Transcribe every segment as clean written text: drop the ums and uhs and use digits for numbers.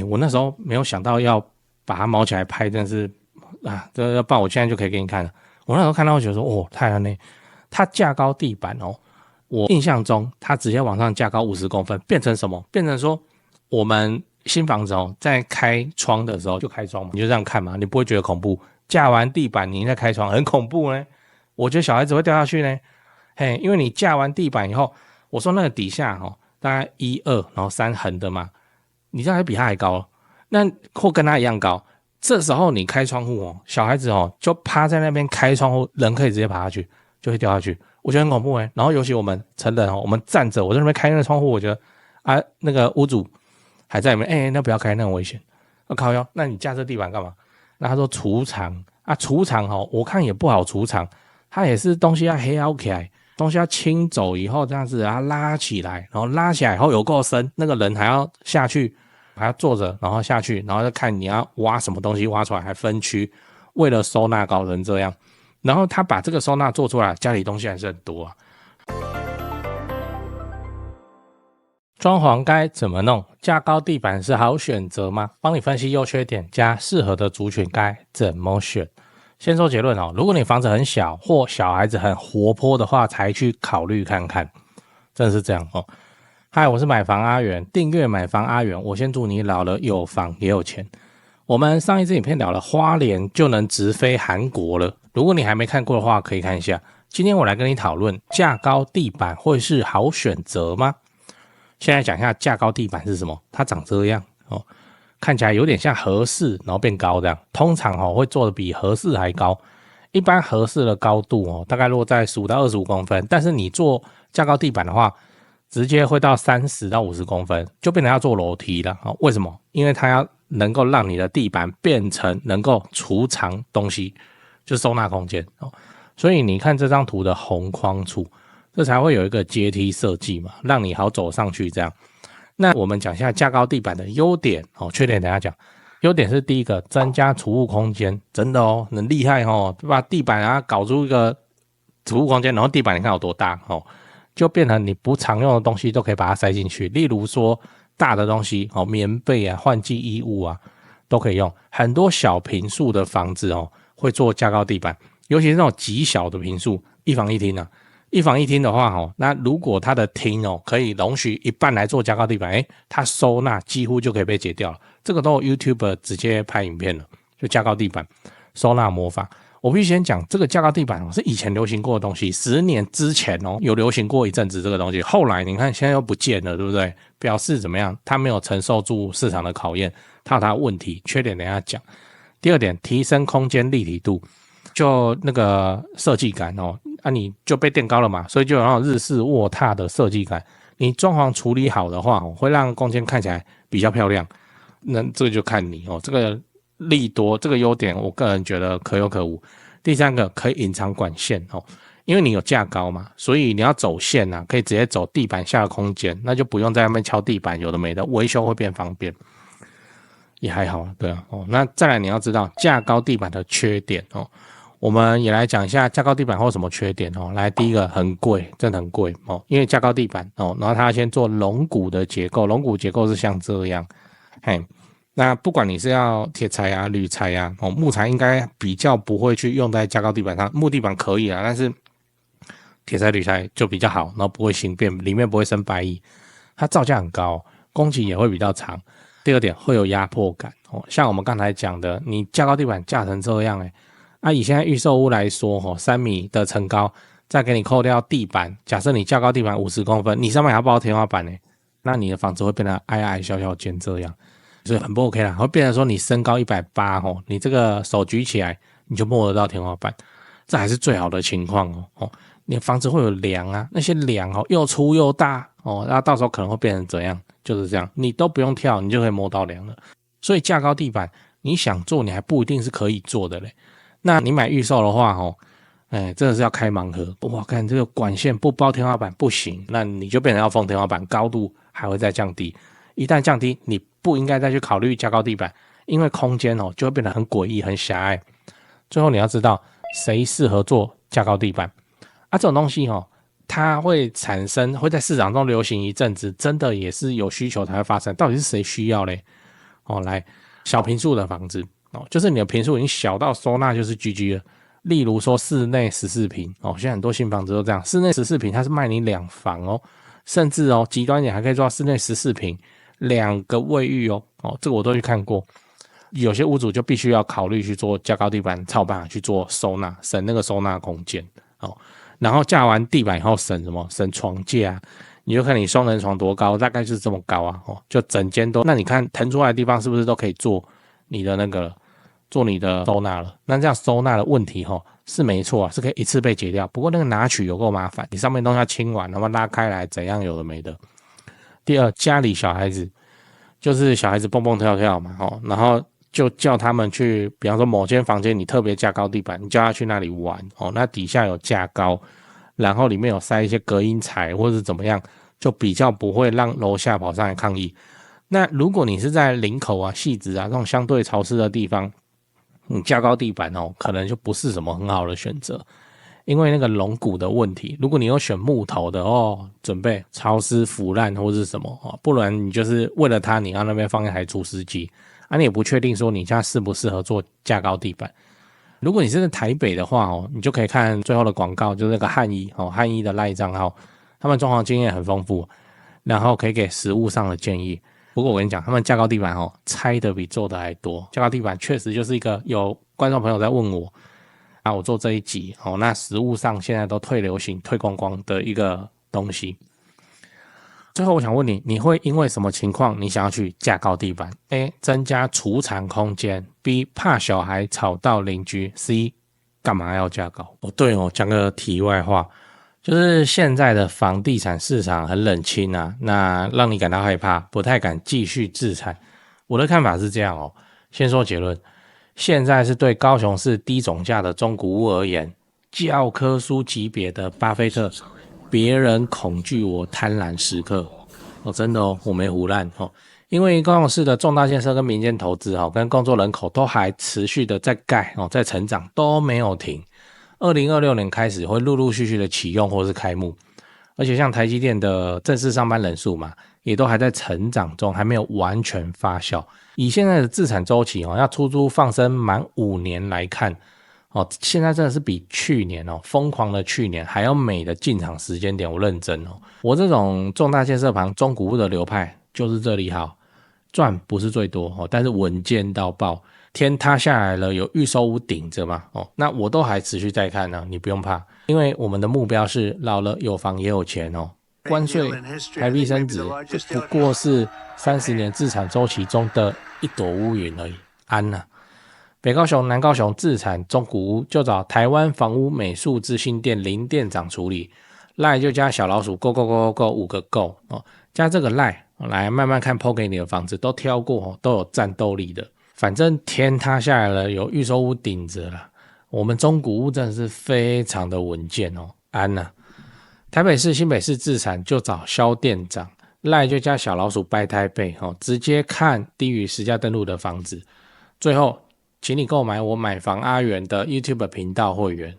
我那时候没有想到要把它毛起来拍，真的是这要不然我现在就可以给你看了。我那时候看到我觉得说，太难嘞，它架高地板我印象中它直接往上架高50公分，变成什么？变成说我们新房子在开窗的时候就开窗嘛，你就这样看嘛，你不会觉得恐怖。架完地板你再开窗很恐怖呢，我觉得小孩子会掉下去呢。因为你架完地板以后，我说那个底下大概1、2然后3横的嘛，你这样还比他还高，那或跟他一样高。这时候你开窗户小孩子就趴在那边开窗户，人可以直接爬下去，就会掉下去，我觉得很恐怖然后尤其我们成人我们站着，我在那边开那个窗户，我觉得那个屋主还在里面，那不要开，那很危险。靠腰，那你架这地板干嘛？那他说储藏储藏我看也不好储藏，它也是东西要黑凹起来，东西要清走以后这样子，然后拉起来，然后拉起来以后有够深，那个人还要下去，还要坐着，然后下去，然后再看你要挖什么东西，挖出来还分区，为了收纳搞成这样。然后他把这个收纳做出来，家里东西还是很多装潢该怎么弄？架高地板是好选择吗？帮你分析优缺点加适合的族群该怎么选。先说结论如果你房子很小或小孩子很活泼的话，才去考虑看看，真的是这样嗨，我是买房阿元，订阅买房阿元，我先祝你老了有房也有钱。我们上一支影片聊了花莲就能直飞韩国了，如果你还没看过的话，可以看一下。今天我来跟你讨论架高地板会是好选择吗？现在讲一下架高地板是什么，它长这样看起来有点像和室，然后变高这样，通常会做的比和室还高。一般和室的高度大概落在15到25公分，但是你做架高地板的话，直接会到30到50公分，就变成要做楼梯了为什么？因为它要能够让你的地板变成能够储藏东西，就是收纳空间所以你看这张图的红框处，这才会有一个阶梯设计嘛，让你好走上去这样。那我们讲一下架高地板的优点缺点等一下讲。优点是第一个，增加储物空间，真的很厉害把地板搞出一个储物空间，然后地板你看有多大就变成你不常用的东西都可以把它塞进去，例如说大的东西棉被换季衣物都可以用。很多小坪数的房子会做架高地板，尤其是那种极小的坪数，1房1厅1房1厅的话那如果它的厅可以容许一半来做架高地板，它收纳几乎就可以被解掉了。这个都有 YouTuber 直接拍影片了，就架高地板收纳魔法。我必须先讲，这个架高地板是以前流行过的东西，10年之前有流行过一阵子这个东西，后来你看现在又不见了，对不对？表示怎么样？它没有承受住市场的考验，它有它的问题，缺点等一下讲。第二点，提升空间立体度，就那个设计感你就被垫高了嘛，所以就有那种日式卧榻的设计感。你装潢处理好的话会让空间看起来比较漂亮。那这个就看你这个利多，这个优点我个人觉得可有可无。第三个，可以隐藏管线因为你有架高嘛，所以你要走线可以直接走地板下的空间，那就不用在那边敲地板，有的没的，维修会变方便，也还好对那再来你要知道架高地板的缺点我们也来讲一下架高地板会有什么缺点来，第一个很贵，真的很贵因为架高地板然后它要先做龙骨的结构，龙骨结构是像这样那不管你是要铁材铝材木材应该比较不会去用在架高地板上，木地板可以但是铁材铝材就比较好，然后不会形变，里面不会生白蚁，它造价很高，工期也会比较长。第二点，会有压迫感像我们刚才讲的，你架高地板架成这样以现在预售屋来说3米的层高，再给你扣掉地板，假设你架高地板50公分，你上面还要包天花板那你的房子会变得矮矮小小间这样，所以很不 OK 啦，会变成说你身高180你这个手举起来你就摸得到天花板，这还是最好的情况你的房子会有梁那些梁又粗又大那到时候可能会变成怎样，就是这样，你都不用跳你就可以摸到梁了。所以架高地板你想做你还不一定是可以做的嘞。那你买预售的话真的是要开盲盒，哇，看这个管线不包天花板不行，那你就变成要封天花板，高度还会再降低。一旦降低，你不应该再去考虑架高地板，因为空间就会变得很诡异很狭隘。最后你要知道谁适合做架高地板这种东西它会产生，会在市场中流行一阵子，真的也是有需求才会发生，到底是谁需要嘞？来小坪数的房子就是你的坪数已经小到收纳就是 GG 了。例如说室内14坪现在很多新房子都这样，室内14坪它是卖你2房甚至极端一点还可以做到室内14坪2个卫浴这个我都去看过。有些屋主就必须要考虑去做架高地板，才有办法去做收纳，省那个收纳空间然后架完地板以后省什么？省床架你就看你双人床多高，大概就是这么高啊就整间都，那你看腾出来的地方是不是都可以做你的那个做你的收纳了？那这样收纳的问题是没错是可以一次被解掉，不过那个拿取有够麻烦，你上面东西要清完，然后拉开来怎样有的没的。第二，家里小孩子就是小孩子蹦蹦跳跳嘛然后就叫他们去，比方说某间房间你特别架高地板，你叫他去那里玩那底下有架高，然后里面有塞一些隔音材或者怎么样，就比较不会让楼下跑上来抗议。那如果你是在林口啊、汐止啊这种相对潮湿的地方，你架高地板可能就不是什么很好的选择，因为那个龙骨的问题。如果你有选木头的准备潮湿腐烂或是什么不然你就是为了它你要那边放一台除湿机你也不确定说你家适不适合做架高地板。如果你是在台北的话你就可以看最后的广告，就是那个汉一汉一的LINE账号，他们装潢经验很丰富，然后可以给实务上的建议。不过我跟你讲，他们架高地板拆的比做的还多。架高地板确实就是一个，有观众朋友在问我我做这一集那实务上现在都退流行退光光的一个东西。最后我想问你，你会因为什么情况你想要去架高地板？ A. 增加储藏空间， B. 怕小孩吵到邻居， C. 干嘛要架高？对讲个题外话，就是现在的房地产市场很冷清那让你感到害怕，不太敢继续置产。我的看法是这样先说结论，现在是对高雄市低总价的中古屋而言，教科书级别的巴菲特，别人恐惧我贪婪时刻真的我没胡乱因为高雄市的重大建设跟民间投资跟工作人口都还持续的在盖在成长，都没有停。2026年开始会陆陆续续的启用或是开幕，而且像台积电的正式上班人数嘛，也都还在成长中，还没有完全发酵。以现在的自产周期要出租放生满5年来看现在真的是比去年疯狂的去年还要美的进场时间点。我认真我这种重大建设旁中古屋的流派就是这里好，赚不是最多但是稳健到爆。天塌下来了，有预售屋顶着嘛那我都还持续在看你不用怕，因为我们的目标是老了有房也有钱关税台币升值就不过是30年自产周期中的一朵乌云而已。安北高雄、南高雄自产中古屋就找台湾房屋美术资讯店林店长处理，LINE就加小老鼠 go 5个 go 加这个 LINE 来慢慢看 po 给你的房子，都挑过都有战斗力的。反正天塌下来了，有预售屋顶着了，我们中古屋真的是非常的稳健安台北市、新北市自产就找肖店长，LINE就加小老鼠拜台北直接看低于实价登录的房子。最后请你购买我买房阿元的 YouTube 频道会员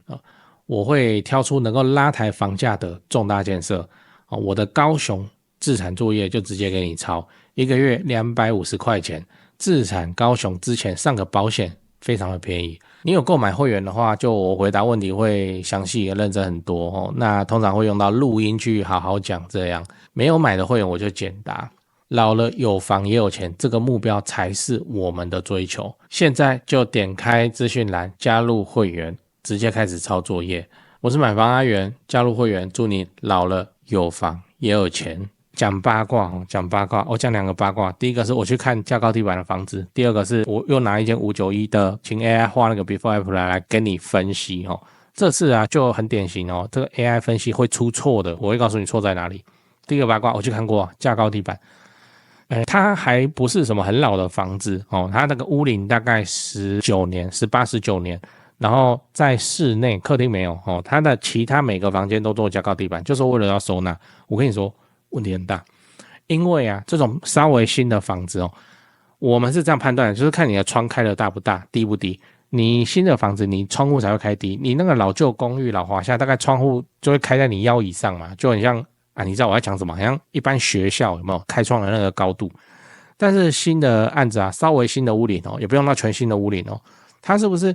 我会挑出能够拉抬房价的重大建设我的高雄自产作业就直接给你抄，1个月250块钱，自产高雄之前上个保险非常的便宜。你有购买会员的话，就我回答问题会详细也认真很多那通常会用到录音去好好讲，这样没有买的会员我就简答。老了有房也有钱，这个目标才是我们的追求。现在就点开资讯栏加入会员，直接开始抄作业。我是买房阿元，加入会员，祝你老了有房也有钱。讲八卦，我讲2个八卦。第一个是我去看架高地板的房子，第二个是我又拿一间591的，请 AI 画那个 before after 来跟你分析这次就很典型这个 AI 分析会出错的，我会告诉你错在哪里。第一个八卦我去看过架高地板它还不是什么很老的房子它那个屋龄大概18、19年，然后在室内客厅没有它的其他每个房间都做架高地板，就是为了要收纳。我跟你说问题很大，因为这种稍微新的房子我们是这样判断的，就是看你的窗开的大不大，低不低。你新的房子你窗户才会开低，你那个老旧公寓老华夏大概窗户就会开在你腰以上嘛，就很像你知道我在讲什么，好像一般学校有没有开窗的那个高度。但是新的案子啊，稍微新的屋龄也不用到全新的屋龄它是不是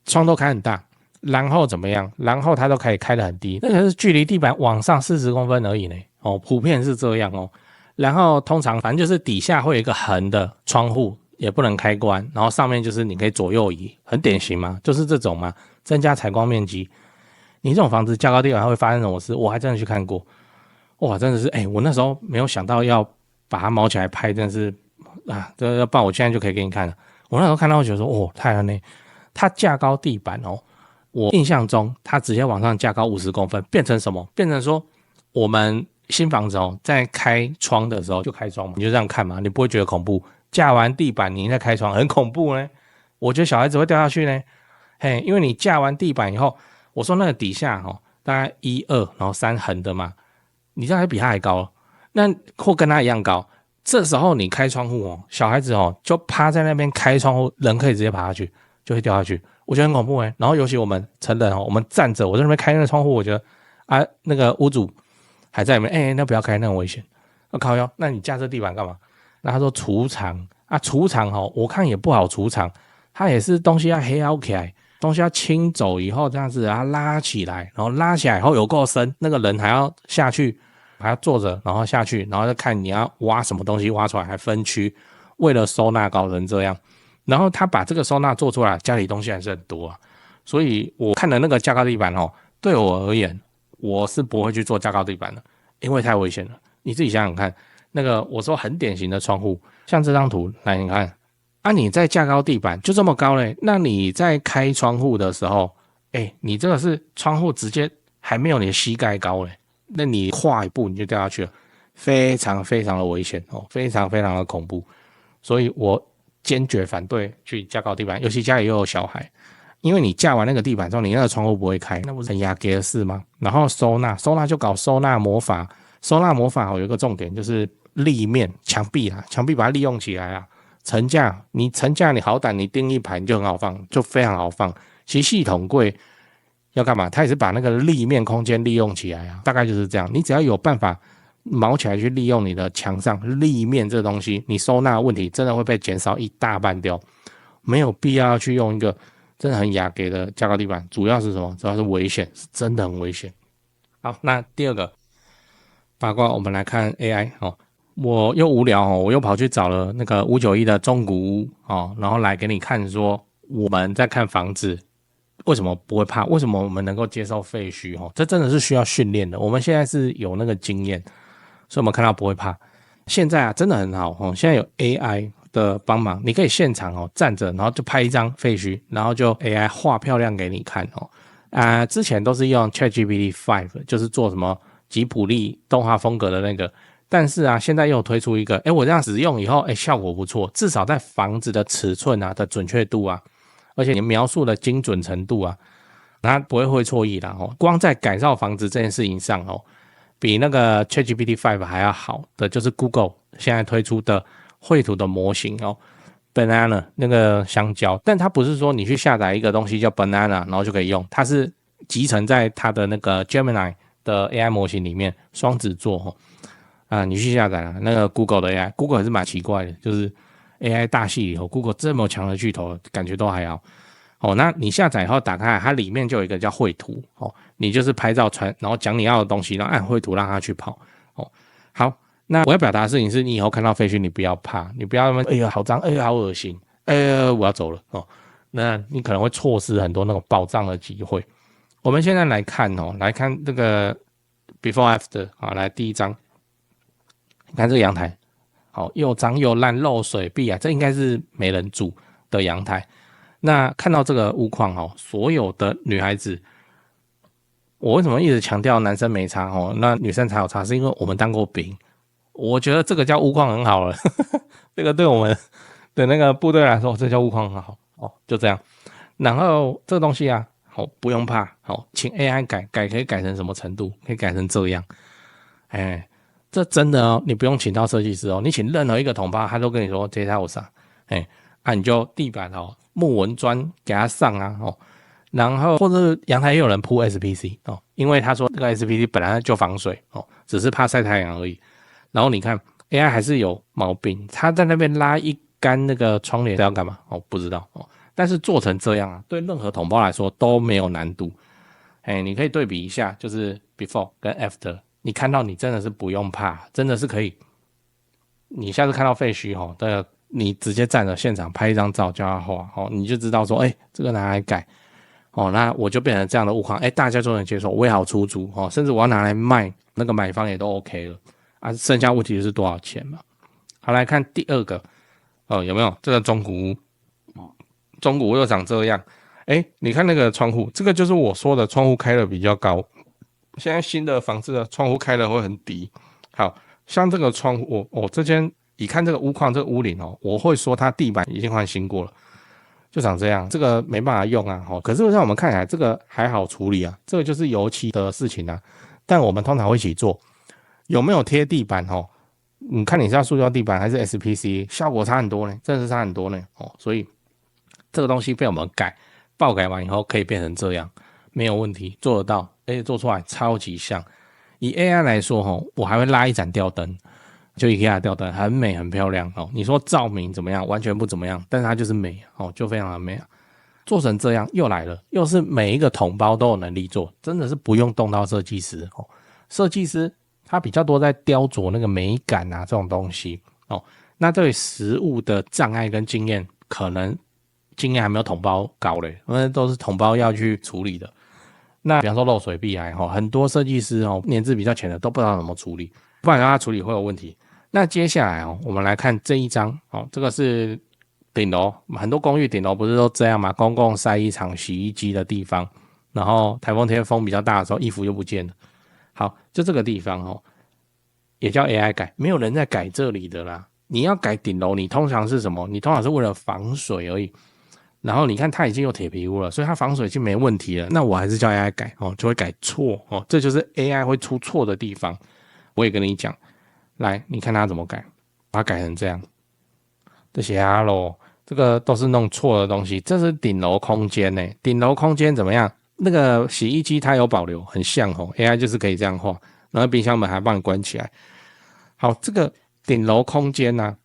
窗都开很大，然后怎么样？然后它都可以开得很低，那个是距离地板往上40公分而已呢普遍是这样然后通常反正就是底下会有一个横的窗户，也不能开关，然后上面就是你可以左右移，很典型嘛，就是这种嘛，增加采光面积。你这种房子架高地板会发生什么事？我还真的去看过，哇，真的是我那时候没有想到要把它毛起来拍，真的是这要不然我现在就可以给你看了。我那时候看到我觉得说，太难呢，它架高地板我印象中它直接往上架高50公分，变成什么？变成说我们新房子在开窗的时候就开窗嘛，你就这样看嘛，你不会觉得恐怖。架完地板你再开窗很恐怖呢，我觉得小孩子会掉下去呢。因为你架完地板以后，我说那个底下大概1、2然后3横的嘛，你这样还比他还高，那或跟他一样高。这时候你开窗户小孩子就趴在那边开窗户，人可以直接爬下去，就会掉下去，我觉得很恐怖然后尤其我们成人我们站着，我在那边开那个窗户，我觉得那个屋主还在里面，那不要开，那很危险。靠腰，那你架这地板干嘛？那他说储藏储藏我看也不好储藏，它也是东西要黑凹起来，东西要清走以后这样子，然后拉起来，然后拉起来以后有够深，那个人还要下去，还要坐着，然后下去，然后再看你要挖什么东西，挖出来还分区，为了收纳搞成这样。然后他把这个收纳做出来，家里东西还是很多所以我看的那个架高地板对我而言，我是不会去做架高地板的，因为太危险了。你自己想想看，那个我说很典型的窗户，像这张图来你看你在架高地板就这么高嘞，那你在开窗户的时候你这个是窗户直接还没有你的膝盖高嘞，那你跨一步你就掉下去了，非常非常的危险非常非常的恐怖。所以我坚决反对去架高地板，尤其家里又有小孩，因为你架完那个地板之后，你那个窗户不会开，那不是很压给的事吗？然后收纳就搞收纳魔法，收纳魔法有一个重点就是立面墙壁把它利用起来层架你好歹你钉一排你就很好放，就非常好放。其实系统柜要干嘛？它也是把那个立面空间利用起来大概就是这样。你只要有办法毛起来去利用你的墙上立面这东西，你收纳问题真的会被减少一大半掉，没有必要去用一个真的很雅给的架高地板。主要是什么？主要是危险，是真的很危险。好，那第二个八卦我们来看 AI 我又无聊我又跑去找了那个591的中古屋然后来给你看说我们在看房子为什么不会怕，为什么我们能够接受废墟这真的是需要训练的。我们现在是有那个经验，所以我们看到不会怕。现在真的很好现在有 AI 的帮忙，你可以现场站着，然后就拍一张废墟，然后就 AI 画漂亮给你看之前都是用 ChatGPT 5，就是做什么吉卜力动画风格的那个，但是现在又推出一个我这样使用以后效果不错，至少在房子的尺寸的准确度而且你描述的精准程度它不会错意啦光在改造房子这件事情上比那个 ChatGPT 5还要好的就是 Google 现在推出的绘图的模型Banana 那个香蕉，但它不是说你去下载一个东西叫 Banana 然后就可以用，它是集成在它的那个 Gemini 的 AI 模型里面，双子座你去下载那个 Google 的 AI， Google 也是蛮奇怪的，就是 AI 大系里头 Google 这么强的巨头感觉都还好那你下载以后打开它里面就有一个叫绘图你就是拍照传，然后讲你要的东西，然后按绘图让它去跑好，那我要表达的事情是你以后看到废墟你不要怕，你不要好脏好恶心我要走了那你可能会错失很多那种宝藏的机会。我们现在来看来看这个 before after 来第一张，你看这个阳台又脏又烂漏水壁这应该是没人住的阳台。那看到这个屋况所有的女孩子，我为什么一直强调男生没差那女生才有差，是因为我们当过兵，我觉得这个叫屋况很好了这个对我们的那个部队来说，这叫屋况很好就这样。然后这个东西不用怕请 AI 改可以改成什么程度？可以改成这样这真的你不用请到设计师你请任何一个同胞他都跟你说这台我上你就地板木纹砖给它上然后或者阳台也有人铺 SPC 因为他说这个 SPC 本来就防水只是怕晒太阳而已。然后你看 AI 还是有毛病，他在那边拉一杆那个窗帘是要干嘛？不知道但是做成这样啊，对任何统包来说都没有难度。你可以对比一下，就是 before 跟 after， 你看到你真的是不用怕，真的是可以。你下次看到废墟你直接站着现场拍一张照叫他画你就知道说，这个拿来改那我就变成这样的物况，大家都能接受，我也好出租甚至我要拿来卖，那个买方也都 OK 了啊。剩下问题是多少钱嘛？好，来看第二个有没有这个中古屋？中古屋又长这样，你看那个窗户，这个就是我说的窗户开的比较高。现在新的房子的窗户开的会很低。好像这个窗户，这间你看这个屋况，这个屋顶我会说它地板已经换新过了，就长这样，这个没办法用啊。可是让我们看起来这个还好处理啊，这个就是油漆的事情啊。但我们通常会一起做，有没有贴地板你看你是要塑胶地板还是 SPC， 效果差很多呢，真的是差很多呢所以这个东西被我们爆改完以后可以变成这样，没有问题，做得到，而且做出来超级像。以 AI 来说我还会拉一盏吊灯，就 IKEA 的吊灯很美很漂亮你说照明怎么样？完全不怎么样，但是它就是美就非常的美啊。做成这样又来了，又是每一个统包都有能力做，真的是不用动到设计师设计师他比较多在雕琢那个美感啊这种东西那对实物的障碍跟经验，可能经验还没有统包高嘞，因为都是统包要去处理的。那比方说漏水壁癌很多设计师年资比较浅的都不知道怎么处理，不然让他处理会有问题。那接下来我们来看这一张这个是顶楼，很多公寓顶楼不是都这样吗？公共晒衣场、洗衣机的地方，然后台风天风比较大的时候，衣服就不见了。好，就这个地方也叫 AI 改，没有人在改这里的啦。你要改顶楼，你通常是什么？你通常是为了防水而已。然后你看它已经有铁皮屋了，所以它防水已经没问题了。那我还是叫 AI 改就会改错这就是 AI 会出错的地方。我也跟你讲，来，你看它怎么改，把它改成这样。这些咯，这个都是弄错的东西。这是顶楼空间呢，顶楼空间怎么样？那个洗衣机它有保留，很像AI 就是可以这样画，然后冰箱门还帮你关起来。好，这个顶楼空间呢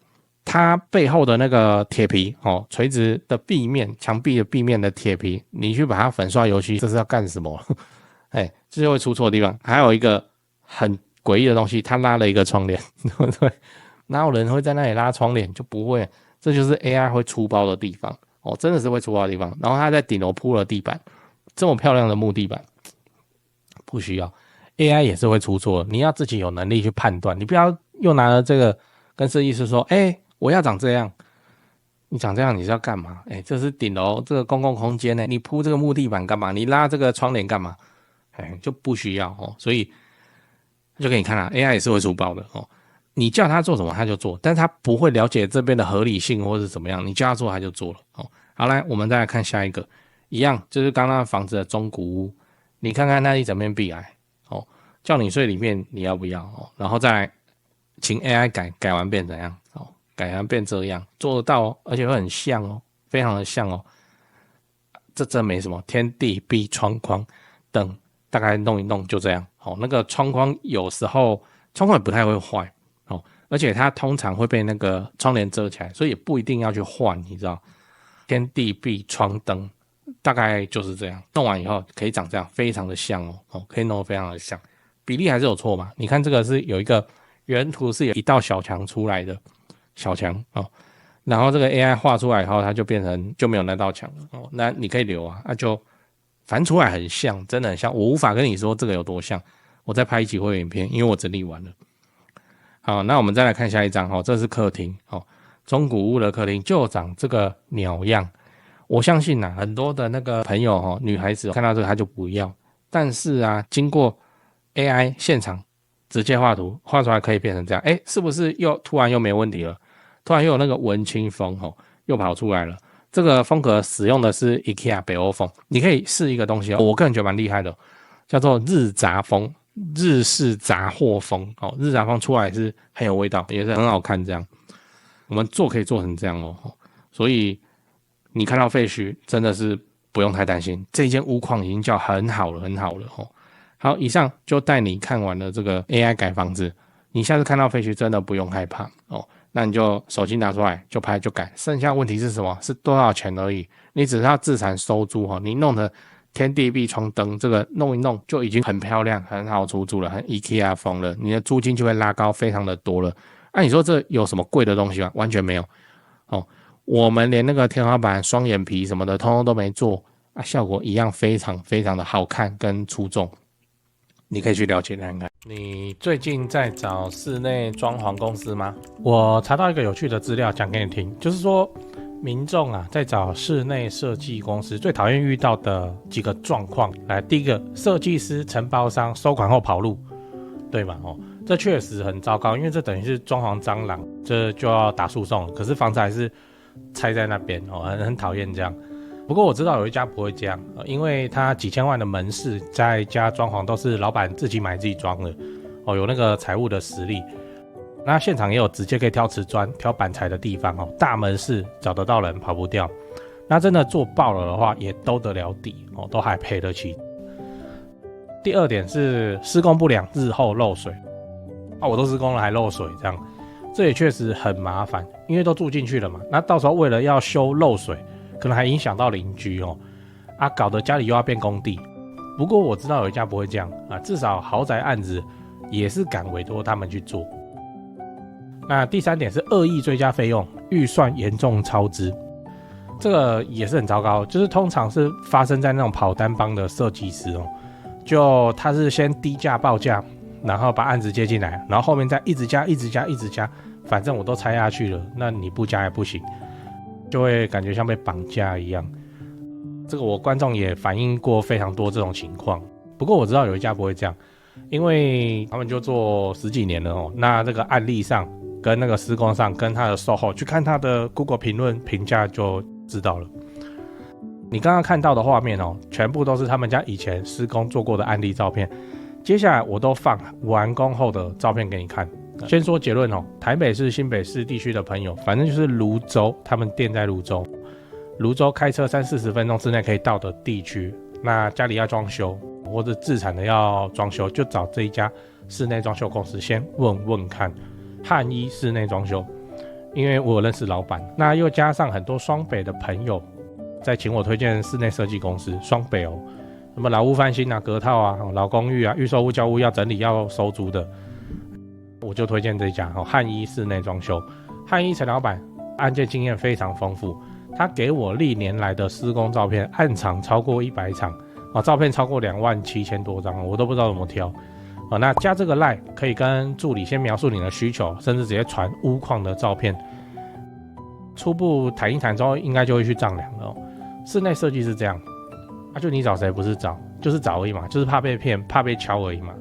它背后的那个铁皮垂直的壁面，墙壁的壁面的铁皮，你去把它粉刷油漆，这是要干什么？这就会出错的地方。还有一个很诡异的东西，它拉了一个窗帘，对不对？哪有人会在那里拉窗帘？就不会，这就是 AI 会出包的地方真的是会出包的地方。然后它在顶楼铺了地板，这么漂亮的木地板，不需要 AI 也是会出错，你要自己有能力去判断，你不要又拿了这个跟设计师说，我要长这样，你长这样你是要干嘛？这是顶楼这个公共空间你铺这个木地板干嘛？你拉这个窗帘干嘛？就不需要所以就给你看啦 ，AI 也是会出包的你叫他做什么他就做，但是他不会了解这边的合理性或是怎么样，你叫他做他就做了好，来我们再来看下一个，一样就是刚刚房子的中古屋，你看看那一整面壁癌叫你睡里面你要不要然后再来请 AI 改完变怎样改完变这样，做得到而且会很像非常的像这真没什么，天地壁窗框等大概弄一弄就这样那个窗框有时候窗框也不太会坏而且它通常会被那个窗帘遮起来，所以也不一定要去换，你知道，天地壁窗灯大概就是这样，弄完以后可以长这样，非常的像可以弄得非常的像，比例还是有错嘛？你看这个是有一个原图是有一道小墙出来的小墙然后这个 AI 画出来以后，它就变成就没有那道墙了那你可以留啊，就反正出来很像，真的很像，我无法跟你说这个有多像，我再拍一集会有影片，因为我整理完了。好，那我们再来看下一张这是客厅中古屋的客厅就长这个鸟样。我相信很多的那个朋友女孩子看到这个她就不要，但是经过 AI 现场直接画图画出来可以变成这样，是不是又突然又没问题了？突然又有那个文青风又跑出来了。这个风格使用的是 IKEA 北欧风，你可以试一个东西我个人觉得蛮厉害的，叫做日杂风，日式杂货风日杂风出来是很有味道，也是很好看这样。我们做可以做成这样所以你看到废墟真的是不用太担心，这间屋况已经叫很好了很好了好，以上就带你看完了这个 AI 改房子你下次看到废墟真的不用害怕哦，那你就手机拿出来就拍就改，剩下问题是什么？是多少钱而已。你只是要自产收租哦，你弄的天地壁窗灯这个弄一弄就已经很漂亮很好出租了，很 IKEA 风了，你的租金就会拉高非常的多了。你说这有什么贵的东西吗？完全没有哦。我们连那个天花板双眼皮什么的通通都没做效果一样非常非常的好看跟出众。你可以去了解看看。你最近在找室内装潢公司吗？我查到一个有趣的资料讲给你听，就是说民众在找室内设计公司最讨厌遇到的几个状况。来，第一个，设计师承包商收款后跑路，对吗？这确实很糟糕，因为这等于是装潢蟑螂，这就要打诉讼，可是房子还是拆在那边很讨厌这样。不过我知道有一家不会这样，因为他几千万的门市，在家装潢都是老板自己买自己装的有那个财务的实力。那现场也有直接可以挑瓷砖、挑板材的地方大门市找得到人，跑不掉。那真的做爆了的话，也兜得了底都还赔得起。第二点是施工不良，日后漏水我都施工了还漏水，这样这也确实很麻烦，因为都住进去了嘛。那到时候为了要修漏水，可能还影响到邻居搞得家里又要变工地。不过我知道有一家不会这样至少豪宅案子也是敢委托他们去做。那第三点是恶意追加费用，预算严重超支，这个也是很糟糕，就是通常是发生在那种跑单帮的设计师就他是先低价报价，然后把案子接进来，然后后面再一直加，反正我都拆下去了，那你不加也不行，就会感觉像被绑架一样。这个我观众也反映过非常多这种情况。不过我知道有一家不会这样，因为他们就做10几年了那这个案例上跟那个施工上跟他的售后去看他的 Google 评论评价就知道了。你刚刚看到的画面全部都是他们家以前施工做过的案例照片。接下来我都放完工后的照片给你看。先说结论台北市、新北市地区的朋友，反正就是蘆洲，他们店在蘆洲，蘆洲开车30-40分钟之内可以到的地区。那家里要装修或者自产的要装修，就找这一家室内装修公司先问问看。汉一室内装修，因为我有认识老板，那又加上很多双北的朋友在请我推荐室内设计公司。双北什么老屋翻新隔套老公寓预售屋交屋要整理要收租的，我就推荐这家汉一室内装修。汉一陈老板案件经验非常丰富，他给我历年来的施工照片，案场超过100场照片超过27000多张，我都不知道怎么挑那加这个 LINE 可以跟助理先描述你的需求，甚至直接传屋况的照片，初步谈一谈之后应该就会去丈量了室内设计是这样就你找谁不是找，就是找而已嘛，就是怕被骗怕被敲而已嘛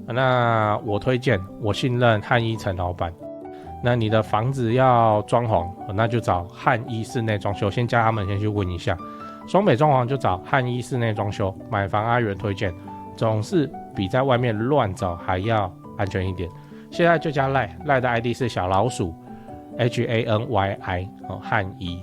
那我推荐我信任汉一陈老板。那你的房子要装潢那就找汉一室内装修，先加他们先去问一下。双北装潢就找汉一室内装修。买房阿元推荐，总是比在外面乱找还要安全一点。现在就加 LINE 的 ID 是小老鼠HANYI 汉一。